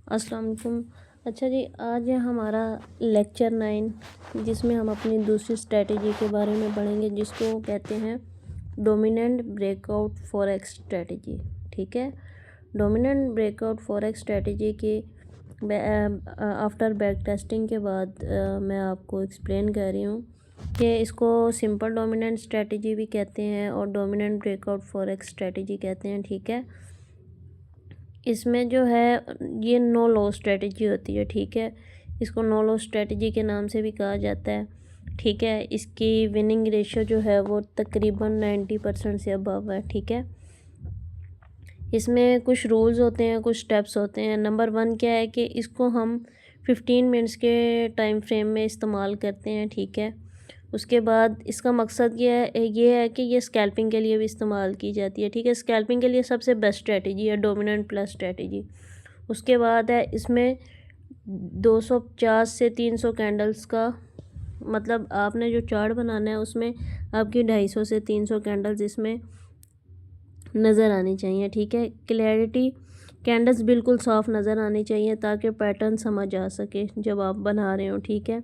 अस्सलाम वालेकुम। अच्छा जी, आज है हमारा लेक्चर 9 जिसमें हम अपनी दूसरी स्ट्रेटजी के बारे में पढ़ेंगे जिसको कहते हैं डोमिनेंट ब्रेकआउट फॉरेक्स स्ट्रेटजी। ठीक है, डोमिनेंट ब्रेकआउट फॉरेक्स स्ट्रेटजी के आफ्टर बैक टेस्टिंग के बाद मैं आपको एक्सप्लेन कर रही हूँ कि इसको सिंपल डोमिनेंट स्ट्रेटजी भी कहते हैं और डोमिनेंट ब्रेकआउट फॉरेक्स स्ट्रेटजी कहते हैं। ठीक है, इसमें जो है ये नो लॉस स्ट्रेटजी होती है। ठीक है, इसको नो लॉस स्ट्रेटजी के नाम से भी कहा जाता है। ठीक है, इसकी विनिंग रेशियो जो है वो तकरीबन 90% से अबव है। ठीक है, इसमें कुछ रूल्स होते हैं, कुछ स्टेप्स होते हैं। नंबर 1 क्या है कि इसको हम 15 मिनट्स के टाइम फ्रेम में इस्तेमाल करते हैं। ठीक है, उसके बाद इसका मकसद ये है कि ये स्कैल्पिंग के लिए भी इस्तेमाल की जाती है। ठीक है, स्कैल्पिंग के लिए सबसे बेस्ट स्ट्रेटजी है डोमिनेंट प्लस स्ट्रेटजी। उसके बाद है इसमें 250 से 300 कैंडल्स का, मतलब आपने जो चार्ट बनाना है उसमें आपकी 250 से 300 कैंडल्स इसमें नज़र आनी चाहिए। ठीक है, क्लैरिटी कैंडल्स बिल्कुल साफ़ नज़र आनी चाहिए ताकि पैटर्न समझ आ सके जब आप बना रहे हो। ठीक है,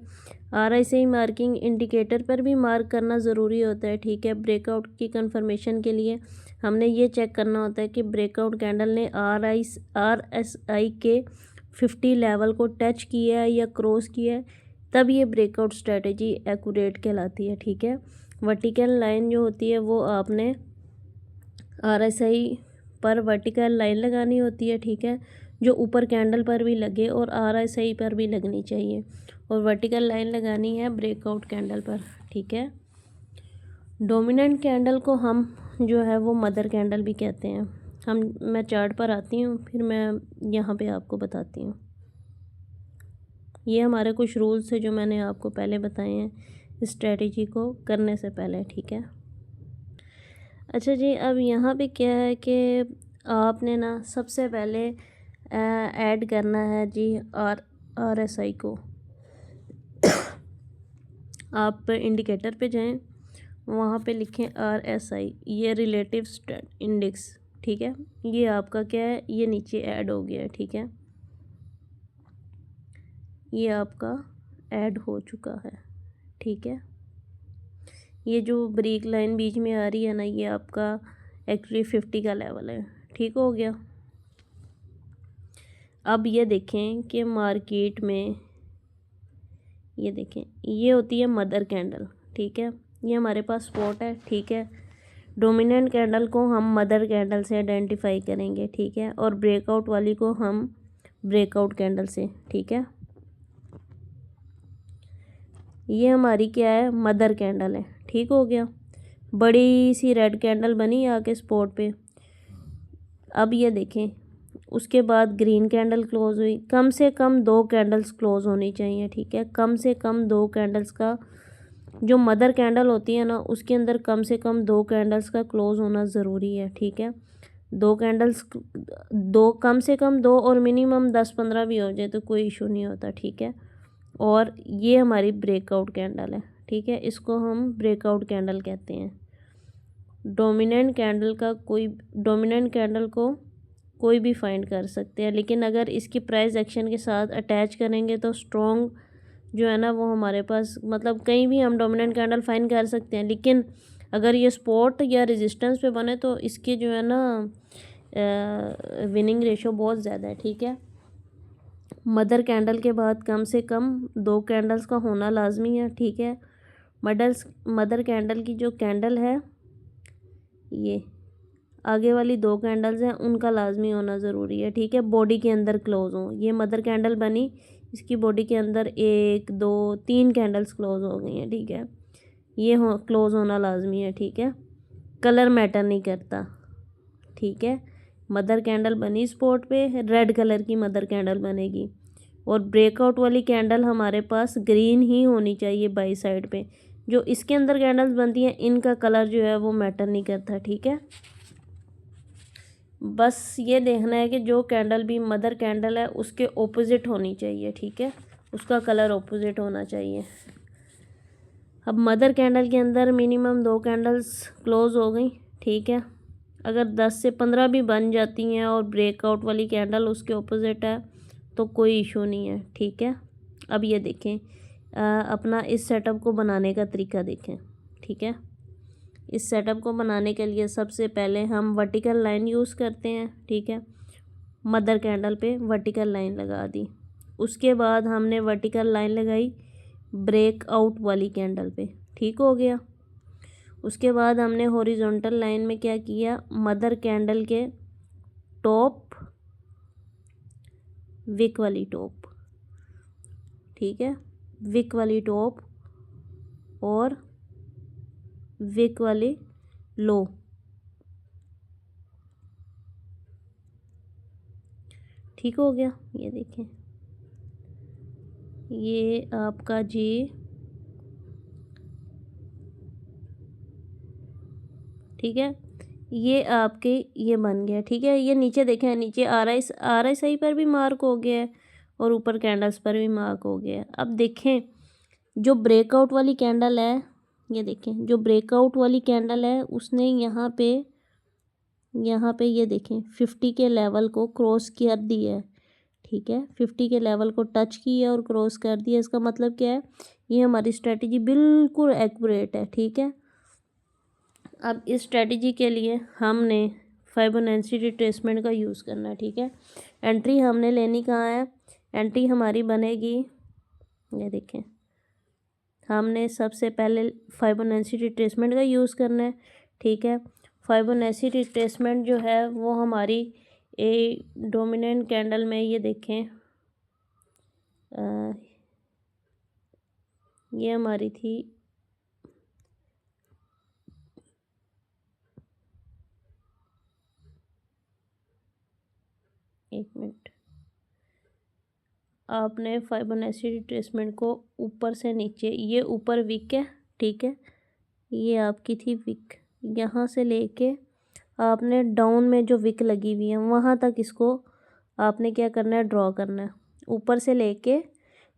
RSI मार्किंग इंडिकेटर पर भी मार्क करना ज़रूरी होता है। ठीक है, ब्रेकआउट की कंफर्मेशन के लिए हमने ये चेक करना होता है कि ब्रेकआउट कैंडल ने RSI के 50 लेवल को टच किया है या क्रॉस किया है, तब ये ब्रेकआउट स्ट्रेटजी एक्यूरेट कहलाती है। ठीक है, वर्टिकल लाइन जो होती है वो आपने RSI पर वर्टिकल लाइन लगानी होती है। ठीक है, जो ऊपर कैंडल पर भी लगे और RSI पर भी लगनी चाहिए, और वर्टिकल लाइन लगानी है ब्रेकआउट कैंडल पर। ठीक है, डोमिनेंट कैंडल को हम जो है वो मदर कैंडल भी कहते हैं। मैं चार्ट पर आती हूँ, फिर मैं यहाँ पे आपको बताती हूँ। ये हमारे कुछ रूल्स थे जो मैंने आपको पहले बताए हैं स्ट्रेटजी को करने से पहले। ठीक है, अच्छा जी, अब यहाँ पे क्या है कि आपने ना सबसे पहले ऐड करना है जी RSI को। आप इंडिकेटर पे जाएं, वहाँ पे लिखें RSI, ये रिलेटिव इंडेक्स। ठीक है, ये आपका क्या है, ये नीचे ऐड हो गया है। ठीक है, ये आपका ऐड हो चुका है। ठीक है, ये जो ब्रेक लाइन बीच में आ रही है ना, ये आपका एक्चुअली 50 का लेवल है। ठीक हो गया। अब ये देखें कि मार्केट में ये देखें, ये होती है मदर कैंडल। ठीक है, ये हमारे पास स्पॉट है। ठीक है, डोमिनेंट कैंडल को हम मदर कैंडल से आइडेंटिफाई करेंगे। ठीक है, और ब्रेकआउट वाली को हम ब्रेकआउट कैंडल से। ठीक है, ये हमारी क्या है, मदर कैंडल है। ठीक हो गया, बड़ी सी रेड कैंडल बनी आके स्पॉट पे। अब ये देखें, उसके बाद ग्रीन कैंडल क्लोज हुई। कम से कम 2 कैंडल्स क्लोज होनी चाहिए। ठीक है, कम से कम 2 कैंडल्स का, जो मदर कैंडल होती है ना उसके अंदर कम से कम 2 कैंडल्स का क्लोज होना ज़रूरी है। ठीक है, 2 कैंडल्स, 2 कम से कम 2 और मिनिमम 10-15 भी हो जाए तो कोई इशू नहीं होता। ठीक है, और ये हमारी ब्रेकआउट कैंडल है। ठीक है, इसको हम ब्रेकआउट कैंडल कहते हैं। डोमिनेंट कैंडल को कोई भी फाइंड कर सकते हैं, लेकिन अगर इसकी प्राइस एक्शन के साथ अटैच करेंगे तो स्ट्रॉन्ग जो है ना वो हमारे पास, मतलब कहीं भी हम डोमिनेंट कैंडल फाइंड कर सकते हैं, लेकिन अगर ये सपोर्ट या रेजिस्टेंस पे बने तो इसकी जो है ना विनिंग रेशो बहुत ज़्यादा है। ठीक है, मदर कैंडल के बाद कम से कम 2 कैंडल्स का होना लाजमी है। ठीक है, मदर कैंडल की जो कैंडल है, ये आगे वाली 2 कैंडल्स हैं उनका लाजमी होना ज़रूरी है। ठीक है, बॉडी के अंदर क्लोज हों। ये मदर कैंडल बनी, इसकी बॉडी के अंदर 1 2 3 कैंडल्स क्लोज हो गई हैं। ठीक है, ये क्लोज होना लाजमी है। ठीक है, कलर मैटर नहीं करता। ठीक है, मदर कैंडल बनी स्पॉट पे, रेड कलर की मदर कैंडल बनेगी, और ब्रेकआउट वाली कैंडल हमारे पास ग्रीन ही होनी चाहिए बाई साइड पे। जो इसके अंदर कैंडल्स बनती हैं इनका कलर जो है वो मैटर नहीं करता। ठीक है, बस ये देखना है कि जो कैंडल भी मदर कैंडल है उसके ऑपोजिट होनी चाहिए। ठीक है, उसका कलर ऑपोजिट होना चाहिए। अब मदर कैंडल के अंदर मिनिमम 2 कैंडल्स क्लोज हो गई। ठीक है, अगर 10 से 15 भी बन जाती हैं और ब्रेकआउट वाली कैंडल उसके ऑपोजिट है तो कोई इशू नहीं है, ठीक है। अब ये देखें अपना इस सेटअप को बनाने का तरीका देखें, ठीक है। इस सेटअप को बनाने के लिए सबसे पहले हम वर्टिकल लाइन यूज़ करते हैं, ठीक है। मदर कैंडल पे वर्टिकल लाइन लगा दी, उसके बाद हमने वर्टिकल लाइन लगाई ब्रेकआउट वाली कैंडल पे, ठीक हो गया। उसके बाद हमने हॉरिजॉन्टल लाइन में क्या किया, मदर कैंडल के टॉप विक वाली टॉप, ठीक है, विक वाली टॉप और विक वाली लो, ठीक हो गया। ये देखें ये आपका जी ठीक है, ये आपके ये बन गया, ठीक है। ये नीचे देखें, नीचे आर आई सही पर भी मार्क हो गया है और ऊपर कैंडल्स पर भी मार्क हो गया है। अब देखें जो ब्रेकआउट वाली कैंडल है, ये देखें जो ब्रेकआउट वाली कैंडल है उसने यहाँ पे ये देखें 50 के लेवल को क्रॉस कर दिया है, ठीक है। 50 के लेवल को टच किया और क्रॉस कर दिया। इसका मतलब क्या है, ये हमारी स्ट्रेटजी बिल्कुल एक्यूरेट है, ठीक है। अब इस स्ट्रेटजी के लिए हमने फाइबोनाची रिट्रेसमेंट का यूज़ करना है, ठीक है। एंट्री हमने लेनी कहाँ है, एंट्री हमारी बनेगी, ये देखें हमने सबसे पहले फाइबोनाची रिट्रेसमेंट का यूज़ करना है, ठीक है। फाइबोनाची रिट्रेसमेंट जो है वो हमारी डोमिनेंट कैंडल में, ये देखें ये हमारी थी एक मिनट, आपने फाइबोनाची रिट्रेसमेंट को ऊपर से नीचे, ये ऊपर विक है, ठीक है, ये आपकी थी विक, यहाँ से लेके आपने डाउन में जो विक लगी हुई है वहाँ तक इसको आपने क्या करना है, ड्रॉ करना है। ऊपर से लेके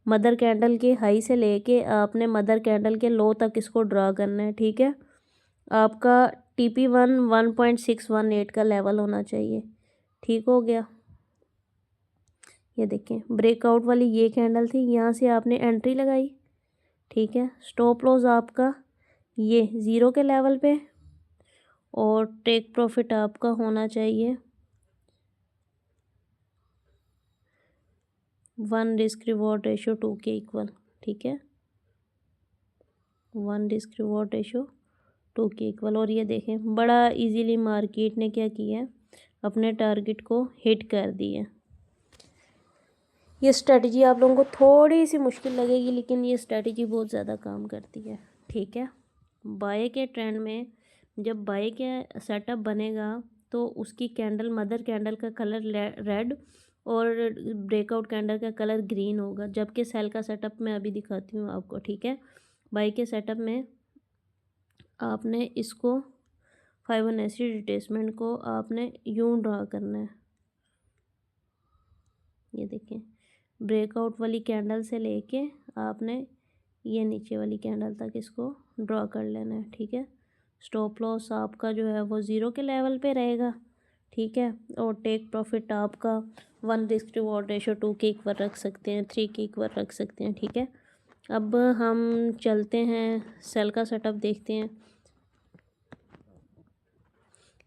मदर कैंडल के हाई से लेके आपने मदर कैंडल के लो तक इसको ड्रॉ करना है, ठीक है। आपका TP1 1.618 का लेवल होना चाहिए, ठीक हो गया। ये देखें ब्रेकआउट वाली ये कैंडल थी, यहाँ से आपने एंट्री लगाई, ठीक है। स्टॉप लॉस आपका ये 0 के लेवल पे और टेक प्रॉफिट आपका होना चाहिए 1 रिस्क रिवॉर्ड रेशो 2 के इक्वल, ठीक है, 1 रिस्क रिवॉर्ड रेशो 2 के इक्वल। और ये देखें बड़ा इजीली मार्केट ने क्या किया है, अपने टारगेट को हिट कर दिया। ये स्ट्रेटजी आप लोगों को थोड़ी सी मुश्किल लगेगी, लेकिन ये स्ट्रेटजी बहुत ज़्यादा काम करती है, ठीक है। बाय के ट्रेंड में जब बाय के सेटअप बनेगा तो उसकी कैंडल मदर कैंडल का कलर रेड और ब्रेकआउट कैंडल का कलर ग्रीन होगा, जबकि सेल का सेटअप मैं अभी दिखाती हूँ आपको, ठीक है। बाय के सेटअप में आपने इसको फाइबोनाची रिट्रेसमेंट को आपने यूं ड्रा करना है, ये देखें ब्रेकआउट वाली कैंडल से लेके आपने ये नीचे वाली कैंडल तक इसको ड्रॉ कर लेना है, ठीक है। स्टॉप लॉस आपका जो है वो 0 के लेवल पे रहेगा, ठीक है। और टेक प्रॉफिट आपका 1 रिस्क रिवॉर्ड रेशो 2 के इक्वल रख सकते हैं, 3 के इक्वल रख सकते हैं, ठीक है। अब हम चलते हैं सेल का सेटअप देखते हैं।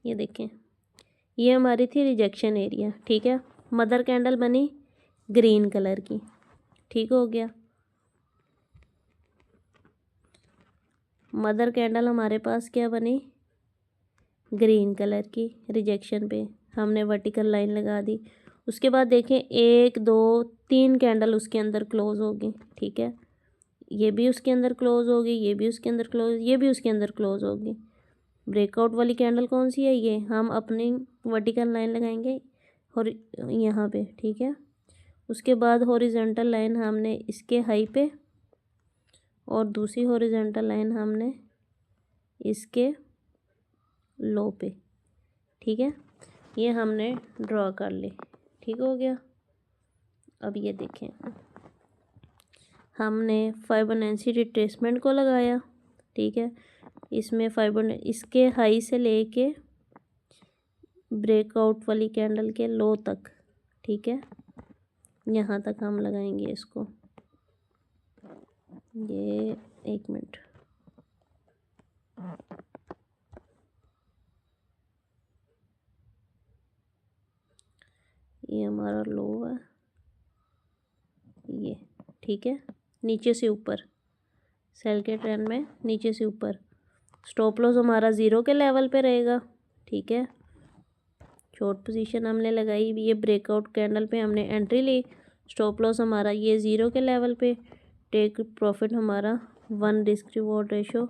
ये देखें ये हमारी थी रिजेक्शन एरिया, ठीक है। मदर कैंडल बनी ग्रीन कलर की, ठीक हो गया। मदर कैंडल हमारे पास क्या बनी, ग्रीन कलर की, रिजेक्शन पे हमने वर्टिकल लाइन लगा दी। उसके बाद देखें 1 2 3 कैंडल उसके अंदर क्लोज होगी, ठीक है। ये भी उसके अंदर क्लोज होगी, ये भी उसके अंदर क्लोज, ये भी उसके अंदर क्लोज होगी। ब्रेकआउट वाली कैंडल कौन सी है, ये हम अपनी वर्टिकल लाइन लगाएंगे और यहाँ पे, ठीक है। उसके बाद हॉरिजॉन्टल लाइन हमने इसके हाई पे और दूसरी हॉरिजॉन्टल लाइन हमने इसके लो पे, ठीक है। ये हमने ड्रॉ कर ली, ठीक हो गया। अब ये देखें हमने फाइबोनाची रिट्रेसमेंट को लगाया, ठीक है। इसमें इसके हाई से लेके ब्रेकआउट वाली कैंडल के लो तक, ठीक है, यहाँ तक हम लगाएंगे इसको। ये 1 मिनट, ये हमारा लो है, ये ठीक है। नीचे से ऊपर सेल के ट्रेंड में नीचे से ऊपर स्टॉप लॉस हमारा 0 के लेवल पे रहेगा, ठीक है। शॉर्ट पोजीशन हमने लगाई, ये ब्रेकआउट कैंडल पे हमने एंट्री ली, स्टॉप लॉस हमारा ये 0 के लेवल पे, टेक प्रॉफिट हमारा 1 रिस्क रिवॉर्ड रेशो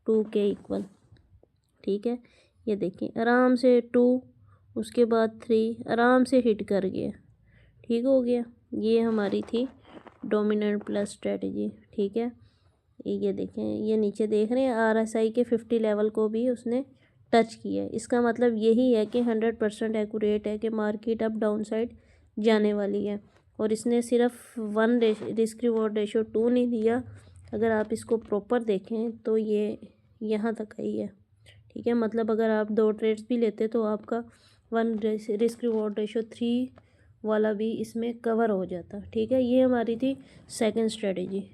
2 के इक्वल, ठीक है। ये देखिए आराम से 2, उसके बाद 3 आराम से हिट कर गया, ठीक हो गया। ये हमारी थी डोमिनेंट प्लस स्ट्रेटजी, ठीक है। ये देखें, ये नीचे देख रहे हैं RSI के 50 लेवल को भी उसने टच किया है। इसका मतलब यही है कि 100% एक्यूरेट है कि मार्केट अब डाउन साइड जाने वाली है। और इसने सिर्फ 1 रिस्क रिवॉर्ड रेशो 2 नहीं दिया, अगर आप इसको प्रॉपर देखें तो ये यहाँ तक आई है, ठीक है। मतलब अगर आप 2 ट्रेड्स भी लेते तो आपका 1 रिस्क रिवॉर्ड रेशो 3 वाला भी इसमें कवर हो जाता, ठीक है। ये हमारी थी सेकंड स्ट्रेटजी।